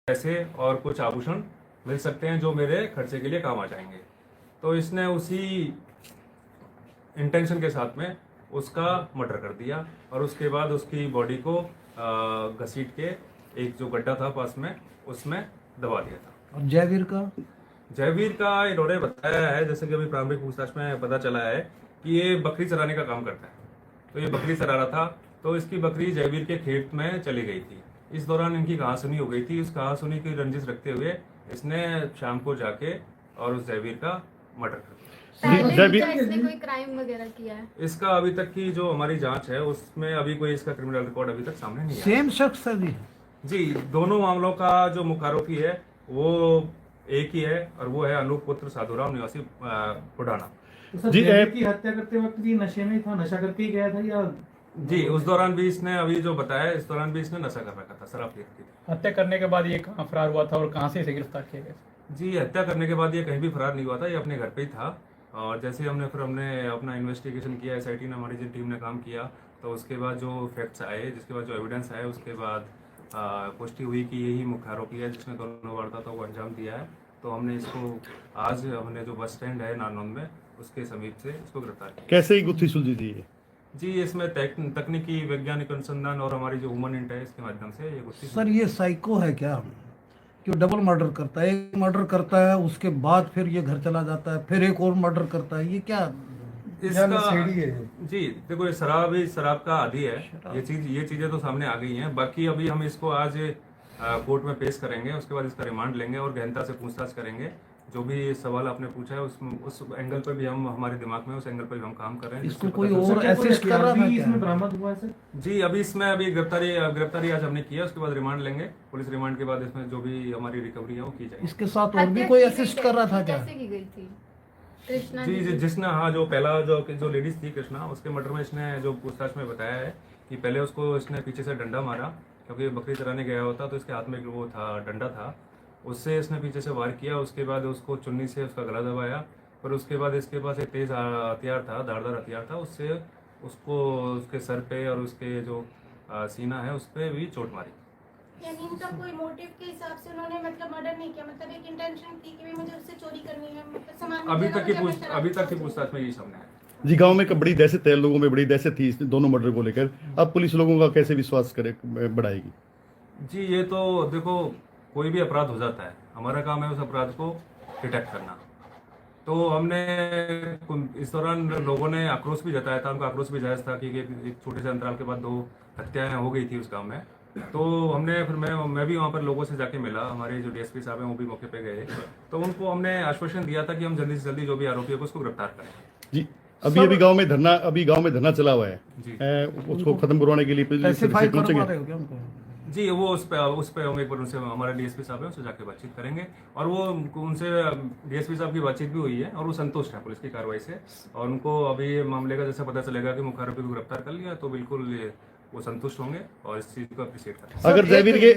पैसे और कुछ आभूषण मिल सकते हैं जो मेरे खर्चे के लिए काम आ जाएंगे। तो इसने उसी इंटेंशन के साथ में उसका मर्डर कर दिया और उसके बाद उसकी बॉडी को घसीट के एक जो गड्ढा था पास में उसमें दबा दिया था। और जयवीर का इन्होंने बताया है, जैसे कि अभी प्रारंभिक पूछताछ में पता चला है कि ये बकरी चराने का काम करता है। तो ये बकरी चरा रहा था, तो इसकी बकरी जयवीर के खेत में चली गई थी। इस दौरान इनकी कहासुनी हो गई थी। इस कहासुनी की रंजिश रखते हुए इसने शाम को जाके और उस जयवीर का मर्डर कर दिया। इसने कोई क्राइम वगैरह किया है? इसका अभी तक की जो हमारी जांच है उसमें अभी कोई इसका क्रिमिनल रिकॉर्ड अभी तक सामने नहीं आया। सेम शख्स है जी, दोनों मामलों का जो मुख्य आरोपी है वो एक ही है और वो है अनूप पुत्र साधुराम निवासी पुडाना। जी, की हत्या करते वक्त भी नशे में था, नशा करके ही गया था या? जी, उस दौरान भी इसने अभी जो बताया, इस दौरान भी इसने नशा कर रखा था, शराब पी रखी थी। हत्या करने के बाद ये कहाँ फरार हुआ था और कहाँ से इसे गिरफ्तार किया गया? जी, हत्या करने के बाद ये कहीं भी फरार नहीं हुआ था, ये अपने घर पे ही था। और जैसे हमने अपना इन्वेस्टिगेशन किया, एसआईटी ने, हमारी जो टीम ने काम किया, तो उसके बाद जो फैक्ट्स आए, जिसके बाद जो एविडेंस आए, उसके बाद पुष्टि हुई कि यही मुख्य आरोपी है जिसने दोनों वारदातों को अंजाम दिया है। तो हमने इसको आज हमने जो बस स्टैंड है नारनौल में उसके समीप से इसको गिरफ्तार किया। कैसे ही गुत्थी सुलझी थी ये? जी, इसमें तकनीकी वैज्ञानिक अनुसंधान और हमारी जो ह्यूमन इंट है इसके माध्यम से ये गुत्थी। सर ये साइको है क्या, क्यों डबल मर्डर करता है? एक मर्डर करता है, उसके बाद फिर ये घर चला जाता है, फिर एक और मर्डर करता है, ये क्या इसका? जी देखो, ये शराब का आदी है। ये चीजें तो सामने आ गई हैं। बाकी अभी हम इसको आज कोर्ट में पेश करेंगे, उसके बाद इसका रिमांड लेंगे और गहनता से पूछताछ करेंगे। जो भी सवाल आपने पूछा है उस एंगल पर भी हम, हमारे दिमाग में उस एंगल पर भी हम काम कर रहे हैं। इसको कोई और असिस्ट कर रहा था इसमें बरामद हुआ है सर? जी, अभी गिरफ्तारी आज हमने किया, उसके बाद रिमांड लेंगे। पुलिस रिमांड के बाद इसमें जो भी हमारी रिकवरी है वो की जाएगी। इसके साथ और भी कोई असिस्ट कर रहा था क्या? कैसे की गई थी कृष्णा जी, जिसने, हाँ, जो पहला जो लेडीज थी कृष्णा, उसके मर्डर में इसने जो पूछताछ में बताया है कि पहले उसको इसने पीछे से डंडा मारा, क्योंकि बकरी चराने गया होता तो इसके हाथ में वो था, डंडा था, उससे इसने पीछे से वार किया। उसके बाद उसको चुन्नी से उसका गला दबाया। फिर उसके बाद इसके पास एक तेज हथियार था, धारदार हथियार था, उससे उसको उसके सर पे और उसके जो सीना है उस पर भी चोट मारी। यानी इनका कोई मोटिव के हिसाब से उन्होंने मतलब मर्डर नहीं किया, मतलब एक इंटेंशन थी कि मुझे उससे चोरी करनी है, मतलब सामान अभी तक की पूछताछ में यही सामने आया। जी, गांव में बड़ी दहशत है, लोगों में बड़ी दहशत थी इस दोनों मर्डर को लेकर। अब पुलिस लोगों का कैसे विश्वास करे बढ़ाएगी? जी, ये तो देखो, कोई भी अपराध हो जाता है, हमारा काम है उस अपराध को डिटेक्ट करना। तो हमने इस दौरान लोगों ने आक्रोश भी जताया था, उनका आक्रोश भी जायज था कि एक छोटे से अंतराल के बाद 2 हत्याएं हो गई थी उस गांव में। तो हमने फिर मैं भी वहाँ पर लोगों से जाके मिला, हमारे जो डीएसपी साहब हैं वो भी मौके पे गए, तो उनको हमने आश्वासन दिया था कि हम जल्दी से जल्दी जो भी आरोपी है उसको गिरफ्तार करें। जी, अभी गांव में धरना चला हुआ है जी, उसको खत्म करवाने के लिए पहुंचेंगे। जी, वो उस पे हम एक बार उनसे, हमारे डीएसपी साहब है, उनसे जाके बातचीत करेंगे और वो उनसे डीएसपी साहब की बातचीत भी हुई है और वो संतुष्ट है पुलिस की कार्रवाई से। और उनको अभी मामले का जैसे पता चलेगा कि मुख्य आरोपी को गिरफ्तार कर लिया तो बिल्कुल वो संतुष्ट होंगे और इस चीज को अप्रिशिएट करेंगे।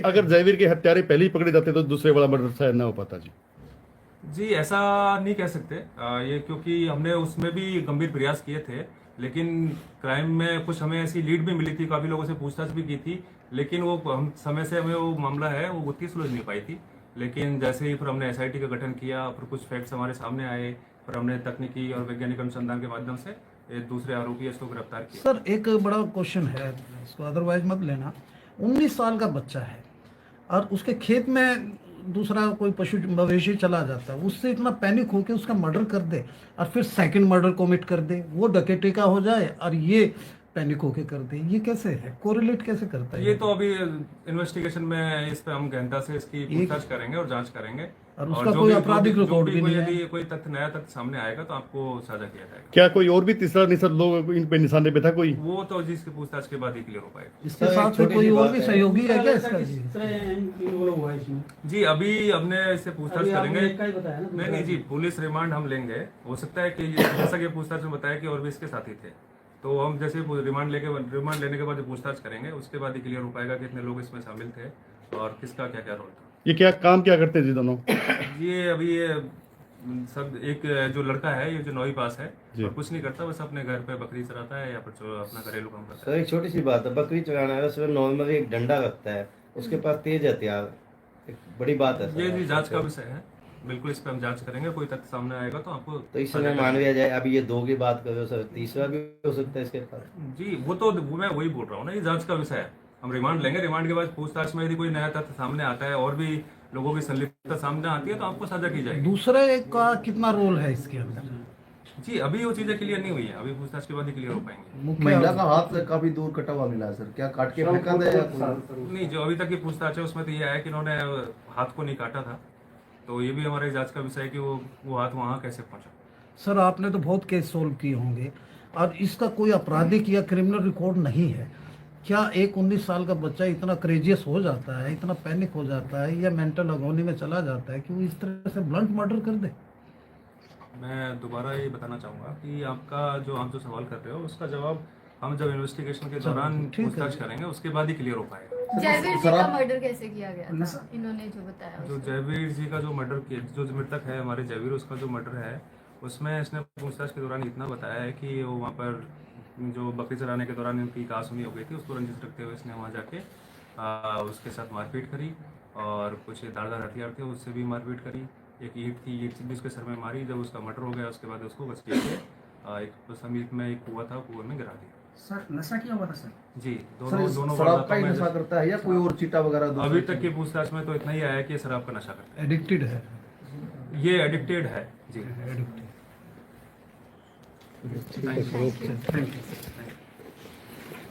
अगर जयवीर के हत्यारे पहले ही पकड़े जाते तो दूसरे वाला मर्डर शायद ना हो पाता। जी, ऐसा नहीं कह सकते ये, क्योंकि हमने उसमें भी गंभीर प्रयास किए थे, लेकिन क्राइम में कुछ हमें ऐसी लीड भी मिली थी, काफी लोगों से पूछताछ भी की थी, लेकिन वो हम समय से हमें वो मामला है वो गुत्थी सुलझ नहीं पाई थी। लेकिन जैसे ही फिर हमने एसआईटी का गठन किया, फिर कुछ फैक्ट्स हमारे सामने आए, फिर हमने तकनीकी और वैज्ञानिक अनुसंधान के माध्यम से दूसरे आरोपी इसको गिरफ्तार किया। सर एक बड़ा क्वेश्चन है, इसको अदरवाइज मत लेना। 19 साल का बच्चा है और उसके खेत में दूसरा कोई पशु मवेशी चला जाता है, उससे इतना पैनिक होकर उसका मर्डर कर दे और फिर सेकंड मर्डर कमिट कर दे, वो डकैती का हो जाए और ये पैनिक होके कर दे, ये कैसे है, कोरिलेट कैसे करता है? ये तो अभी इन्वेस्टिगेशन में इस पे हम गहनता से इसकी पूछताछ करेंगे और जांच करेंगे और उसका कोई आपराधिक रिकॉर्ड भी नहीं है। यदि कोई नया तथ्य सामने आएगा तो आपको साझा किया जाएगा। क्या कोई और भी तीसरा लोग इन पे निशाने पे था कोई? वो तो जिसकी पूछताछ के बाद ही क्लियर हो पाएगा। इसके साथ में कोई और भी सहयोगी है क्या इसका? जी, अभी हमने इससे पूछताछ करेंगे। नहीं जी, पुलिस रिमांड हम लेंगे। हो सकता है कि जैसा कि पूछताछ में बताया कि और भी इसके साथी थे, तो हम जैसे रिमांड लेने के बाद पूछताछ करेंगे, उसके बाद ही क्लियर हो पाएगा कितने लोग इसमें शामिल थे और किसका क्या क्या रोल था। ये क्या करते हैं जी दोनों? ये अभी सब एक जो लड़का है, ये जो 9वीं पास है, और कुछ नहीं करता, बस अपने घर पे बकरी चराता है या फिर अपना घरेलू काम करता है। सर एक छोटी सी बात है, बकरी चराना है, उसमें नॉर्मली एक डंडा रखता है, उसके पास तेज हथियार, एक बड़ी बात है सर। ये भी जांच का विषय है, बिल्कुल इस पर हम जांच करेंगे, कोई तथ्य सामने आएगा तो आपको तो इस समय मान लिया जाए अभी ये 2 की बात कर रहे हो सर, तीसरा भी हो सकता है इसके पास। जी वो मैं वही बोल रहा हूँ ना, ये जांच का विषय है। हम रिमांड लेंगे, रिमांड के बाद पूछताछ में यदि कोई नया तथ्य सामने आता है और भी लोगों की संलिप्तता सामने आती है तो आपको सजा की जाएगी। दूसरे का कितना रोल है इसके अंदर? जी अभी वो चीजें क्लियर नहीं हुई है, अभी पूछताछ के बाद ही क्लियर हो पाएंगे। मुख्य महिला का हाथ काफी दूर कटा हुआ मिला है सर, क्या काट के फेंका था या कोई? नहीं, जो अभी तक की पूछताछ है उसमें तो ये आया कि इन्होंने हाथ को नहीं काटा था, तो ये भी हमारे जांच का विषय है कि वो हाथ वहाँ कैसे पहुंचा। सर आपने तो बहुत केस सोल्व किए होंगे और इसका कोई आपराधिक या क्रिमिनल रिकॉर्ड नहीं है, क्या एक 19 साल का बच्चा इतना क्रेजियस हो जाता है, इतना पैनिक हो जाता है या मेंटल अगोनी में चला जाता है कि वो इस तरह से ब्लंट मर्डर कर दे? मैं दोबारा ये बताना चाहूँगा कि आपका जो आप जो सवाल कर रहे हो उसका जवाब हम जब इन्वेस्टिगेशन के दौरान ठीक है। पूछताछ करेंगे उसके बाद ही क्लियर हो पाएगा। जयवीर जी का मर्डर कैसे किया गया था, इन्होंने जो बताया जो उसको। जयवीर जी का जो मर्डर किया, जो मृतक है हमारे जयवीर, उसका जो मर्डर है उसमें इसने पूछताछ के दौरान इतना बताया है कि वो वहाँ पर जो बकरी चराने के दौरान इनकी कहासुनी हो गई थी, उसको रंजिश रखते हुए इसने वहाँ जाके उसके साथ मारपीट करी और कुछ धारदार हथियार थे उससे भी मारपीट करी। एक ईंट थी, ईंट भी उसके सर में मारी। जब उसका मर्डर हो गया उसके बाद उसको घसीट के एक समीप में एक कुआं था, कुएं में गिरा दिया। सर नशा किया हुआ था सर? जी सर दोनों शराब का ही वारदातों नशा में करता है या कोई और चीटा वगैरह दूसरी अभी तक चीज? की पूछताछ में तो इतना ही आया कि ये शराब का नशा करता एडिक्टेड है। है, ये एडिक्टेड है जी। एडिक्टेड।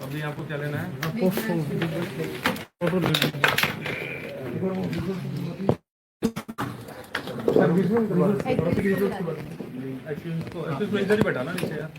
अभी आपको क्या लेना है? आपको फोटो ले Accused को बता दीजिए। एक्चुअली इधर ही बैठा ना नीचे यार।